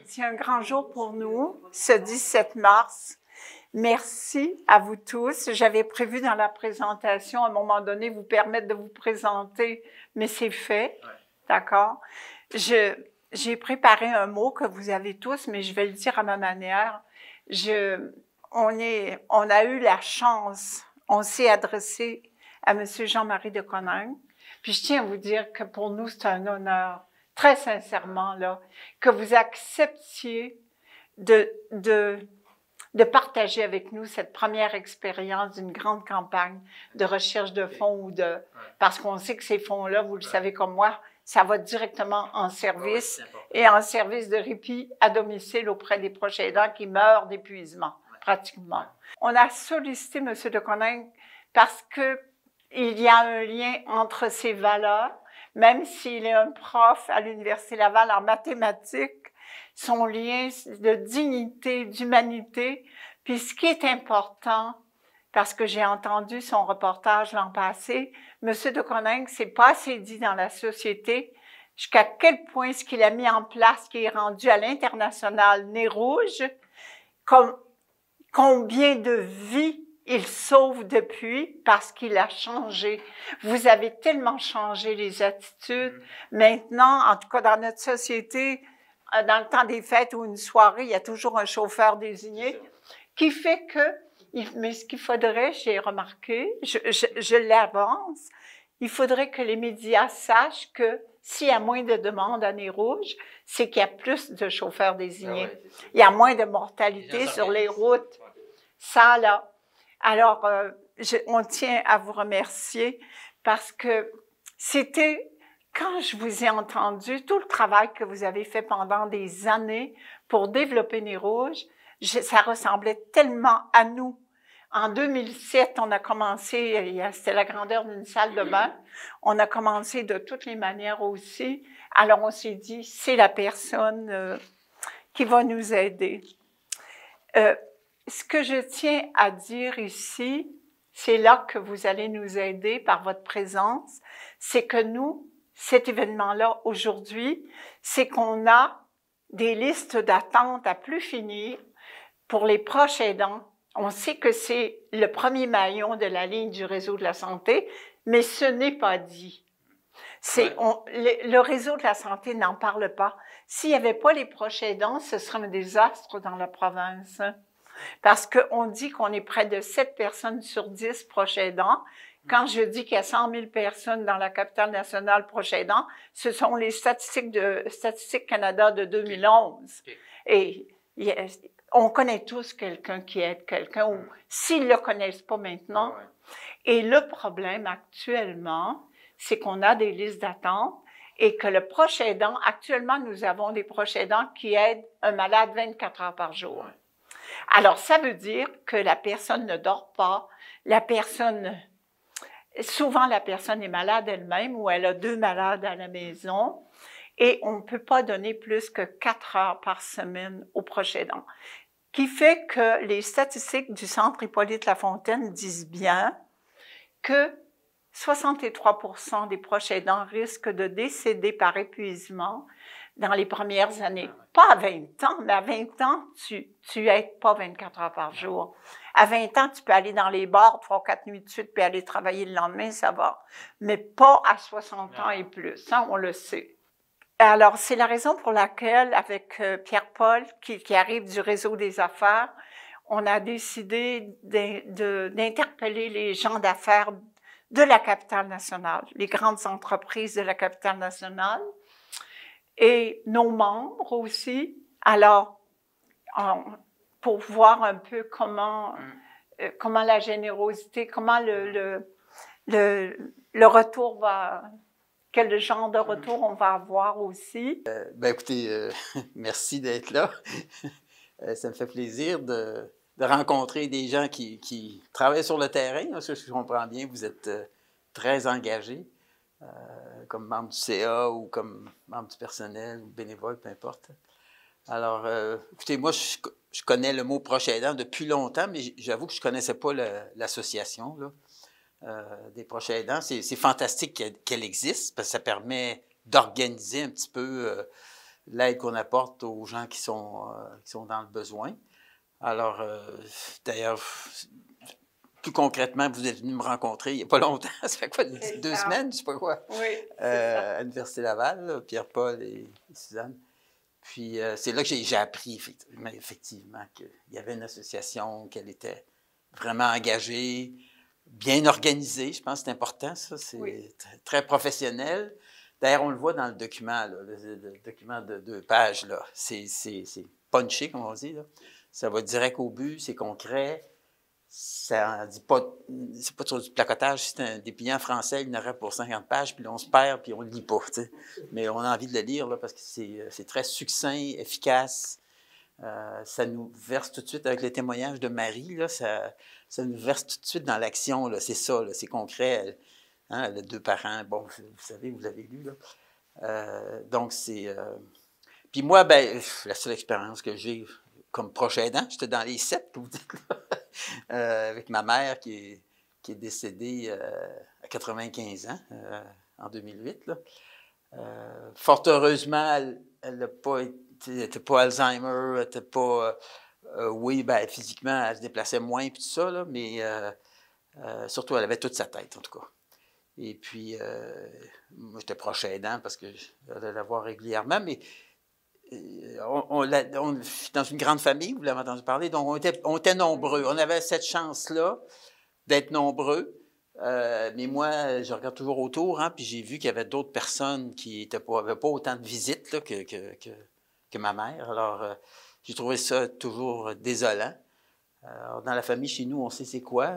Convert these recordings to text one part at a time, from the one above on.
c'est un grand jour pour nous, ce 17 mars. Merci à vous tous. J'avais prévu dans la présentation, à un moment donné, vous permettre de vous présenter, mais c'est fait. Ouais. D'accord? J'ai préparé un mot que vous avez tous, mais je vais le dire à ma manière. On a eu la chance, on s'est adressé à M. Jean-Marie de Coninck. Puis je tiens à vous dire que pour nous, c'est un honneur, très sincèrement, là, que vous acceptiez de partager avec nous cette première expérience d'une grande campagne de recherche de fonds parce qu'on sait que ces fonds-là, vous le savez comme moi, ça va directement en service et en service de répit à domicile auprès des proches aidants qui meurent d'épuisement, pratiquement. On a sollicité M. de Coninck parce que il y a un lien entre ces valeurs, même s'il est un prof à l'Université Laval en mathématiques, son lien de dignité, d'humanité. Puis ce qui est important, parce que j'ai entendu son reportage l'an passé, M. de Coninck, c'est pas assez dit dans la société jusqu'à quel point ce qu'il a mis en place, qui est rendu à l'international Nez Rouge, combien de vies il sauve depuis parce qu'il a changé. Vous avez tellement changé les attitudes. Maintenant, en tout cas dans notre société, dans le temps des fêtes ou une soirée, il y a toujours un chauffeur désigné qui fait que, mais ce qu'il faudrait, j'ai remarqué, je l'avance, il faudrait que les médias sachent que s'il y a moins de demandes à Nez Rouge, c'est qu'il y a plus de chauffeurs désignés. Il y a moins de mortalité sur les routes. Ça, là. Alors, on tient à vous remercier parce que c'était, quand je vous ai entendu, tout le travail que vous avez fait pendant des années pour développer Nez Rouge, ça ressemblait tellement à nous. En 2007, on a commencé, c'était la grandeur d'une salle de bain, on a commencé de toutes les manières aussi. Alors, on s'est dit, c'est la personne qui va nous aider. Ce que je tiens à dire ici, c'est là que vous allez nous aider par votre présence, c'est que nous, cet événement-là aujourd'hui, c'est qu'on a des listes d'attente à plus finir pour les proches aidants. On sait que c'est le premier maillon de la ligne du réseau de la santé, mais ce n'est pas dit. Le réseau de la santé n'en parle pas. S'il n'y avait pas les proches aidants, ce serait un désastre dans la province. Parce qu'on dit qu'on est près de 7 personnes sur 10 proches aidants. Quand je dis qu'il y a 100 000 personnes dans la capitale nationale proches aidants, ce sont les statistiques de Statistique Canada de 2011. Et on connaît tous quelqu'un qui aide quelqu'un, ou s'ils ne le connaissent pas maintenant. Et le problème actuellement, c'est qu'on a des listes d'attente et que le proche aidant, actuellement, nous avons des proches aidants qui aident un malade 24 heures par jour. Alors, ça veut dire que la personne ne dort pas, souvent la personne est malade elle-même ou elle a 2 malades à la maison et on ne peut pas donner plus que 4 heures par semaine aux proches aidants. Qui fait que les statistiques du Centre Hippolyte-Lafontaine disent bien que 63% des proches aidants risquent de décéder par épuisement dans les premières années. Pas à 20 ans, mais à 20 ans, tu aides pas 24 heures par jour. À 20 ans, tu peux aller dans les bars 3 ou 4 nuits de suite puis aller travailler le lendemain, ça va. Mais pas à 60 ans et plus, ça, on le sait. Alors, c'est la raison pour laquelle, avec Pierre-Paul, qui arrive du réseau des affaires, on a décidé d'interpeller les gens d'affaires de la capitale nationale, les grandes entreprises de la capitale nationale, et nos membres aussi. Alors, pour voir un peu comment la générosité, comment le retour va, quel genre de retour on va avoir aussi. Écoutez, merci d'être là. Ça me fait plaisir de rencontrer des gens qui travaillent sur le terrain. Parce que je comprends bien, vous êtes très engagés. Comme membre du CA ou comme membre du personnel ou bénévole, peu importe. Alors, écoutez, moi, je connais le mot proche aidant depuis longtemps, mais j'avoue que je ne connaissais pas l'association des proches aidants. C'est fantastique qu'elle existe, parce que ça permet d'organiser un petit peu l'aide qu'on apporte aux gens qui sont dans le besoin. Alors, d'ailleurs, plus concrètement, vous êtes venu me rencontrer il n'y a pas longtemps, ça fait quoi, 2 semaines, je ne sais pas quoi, à l'Université Laval, Pierre-Paul et Suzanne. Puis c'est là que j'ai appris effectivement qu'il y avait une association, qu'elle était vraiment engagée, bien organisée. Je pense que c'est important, ça. C'est très professionnel. D'ailleurs, on le voit dans le document, là, le document de 2 pages. C'est punché, comme on dit. Là. Ça va direct au but, c'est concret. Ça dit pas, c'est pas sur du placotage. C'est un dépliant français, il y en aurait pour 50 pages, puis là, on se perd, puis on le lit pas. T'sais. Mais on a envie de le lire là, parce que c'est très succinct, efficace. Ça nous verse tout de suite, avec le témoignage de Marie, là, ça nous verse tout de suite dans l'action. C'est ça, c'est concret. Elle a 2 parents. Bon, vous savez, vous l'avez lu. Là. Donc, c'est... Puis moi, ben, la seule expérience que j'ai comme proche aidant, j'étais dans les 7, vous dites, là, avec ma mère qui est décédée à 95 ans, en 2008. Là. Fort heureusement, elle n'était pas Alzheimer, elle n'était pas... oui, ben, physiquement, elle se déplaçait moins, puis tout ça, là, mais surtout, elle avait toute sa tête, en tout cas. Et puis, moi, j'étais proche aidant parce que j'allais la voir régulièrement, mais on est dans une grande famille, vous l'avez entendu parler, donc on était nombreux. On avait cette chance-là d'être nombreux. Mais moi, je regarde toujours autour, hein, puis j'ai vu qu'il y avait d'autres personnes qui n'avaient pas autant de visites là, que ma mère. Alors, j'ai trouvé ça toujours désolant. Alors, dans la famille, chez nous, on sait c'est quoi.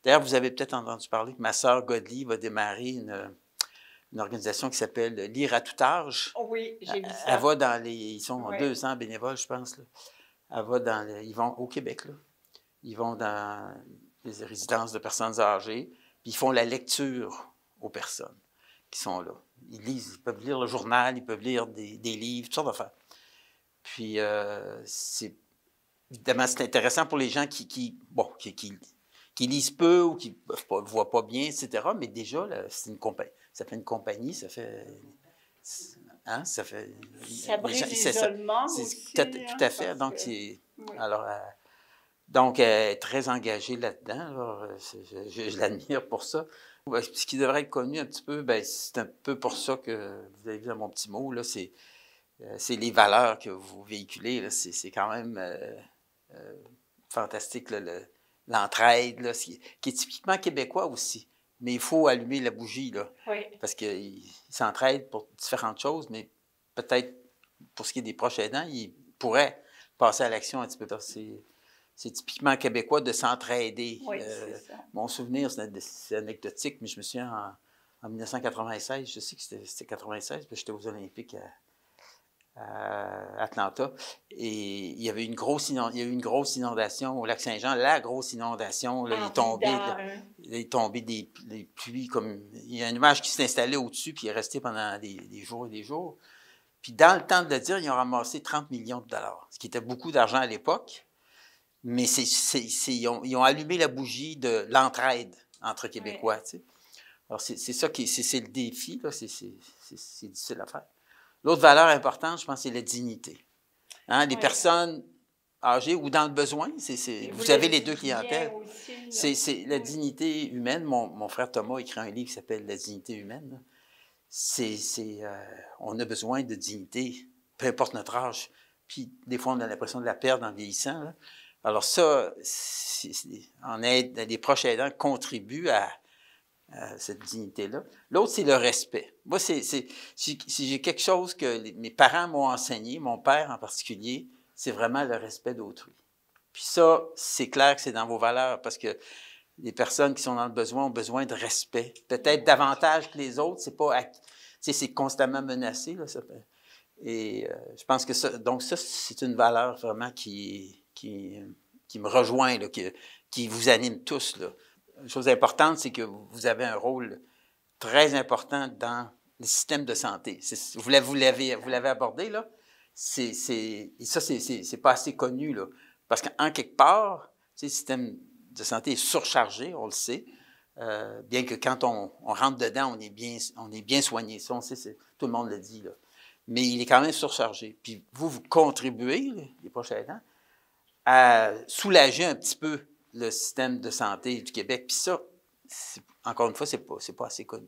D'ailleurs, vous avez peut-être entendu parler que ma sœur Godely va démarrer une organisation qui s'appelle Lire à tout âge. Oui, j'ai vu ça. Elle va dans les... Ils sont 200 bénévoles, je pense. Là. Elle va dans ils vont au Québec, là. Ils vont dans les résidences de personnes âgées, puis ils font la lecture aux personnes qui sont là. Ils lisent, ils peuvent lire le journal, ils peuvent lire des livres, toutes sortes d'affaires. Puis, évidemment, c'est intéressant pour les gens qui lisent peu ou qui ne voient pas bien, etc. Mais déjà, là, c'est une compagnie. Ça fait une compagnie, ça fait... Hein, ça fait... Ça brise l'isolement aussi. Tout à fait. Donc, alors, donc, elle est très engagée là-dedans. Alors, je l'admire pour ça. Ce qui devrait être connu un petit peu, ben, c'est un peu pour ça que vous avez vu dans mon petit mot, là, c'est les valeurs que vous véhiculez. C'est quand même fantastique, l'entraide, là, qui est typiquement québécois aussi. Mais il faut allumer la bougie, là, parce qu'ils s'entraident pour différentes choses, mais peut-être, pour ce qui est des proches aidants, ils pourraient passer à l'action un petit peu. C'est typiquement québécois de s'entraider. Oui, c'est ça. Mon souvenir, c'est anecdotique, mais je me souviens en 1996, je sais que c'était 96, parce que j'étais aux Olympiques à Atlanta, et il y avait eu une grosse inondation au lac Saint-Jean, la grosse inondation, là, il est tombé des pluies, comme il y a un nuage qui s'est installé au-dessus, puis il est resté pendant des jours et des jours. Puis dans le temps de le dire, ils ont ramassé 30 millions de dollars, ce qui était beaucoup d'argent à l'époque, mais ils ont allumé la bougie de l'entraide entre Québécois. Tu sais. Alors c'est ça c'est le défi, là, c'est difficile à faire. L'autre valeur importante, je pense, c'est la dignité. Hein, les personnes âgées ou dans le besoin, vous avez les deux clientèles. C'est la dignité humaine. Mon frère Thomas a écrit un livre qui s'appelle « La dignité humaine ». On a besoin de dignité, peu importe notre âge. Puis des fois, on a l'impression de la perdre en vieillissant. Là. Alors ça, les proches aidants contribuent à cette dignité-là. L'autre, c'est le respect. Moi, si j'ai quelque chose que mes parents m'ont enseigné, mon père en particulier, c'est vraiment le respect d'autrui. Puis ça, c'est clair que c'est dans vos valeurs, parce que les personnes qui sont dans le besoin ont besoin de respect. Peut-être davantage que les autres, c'est constamment menacé. Là, et je pense que ça, donc ça, c'est une valeur vraiment qui me rejoint, là, qui vous anime tous, là. Une chose importante, c'est que vous avez un rôle très important dans le système de santé. Vous l'avez abordé, là. Et ça, c'est pas assez connu, là. Parce qu'en quelque part, le système de santé est surchargé, on le sait. Bien que quand on rentre dedans, on est bien soigné. Ça, on sait, tout le monde le dit, là. mais il est quand même surchargé. Puis vous contribuez, les proches aidants, à soulager un petit peu le système de santé du Québec. Puis ça, encore une fois, c'est pas assez connu.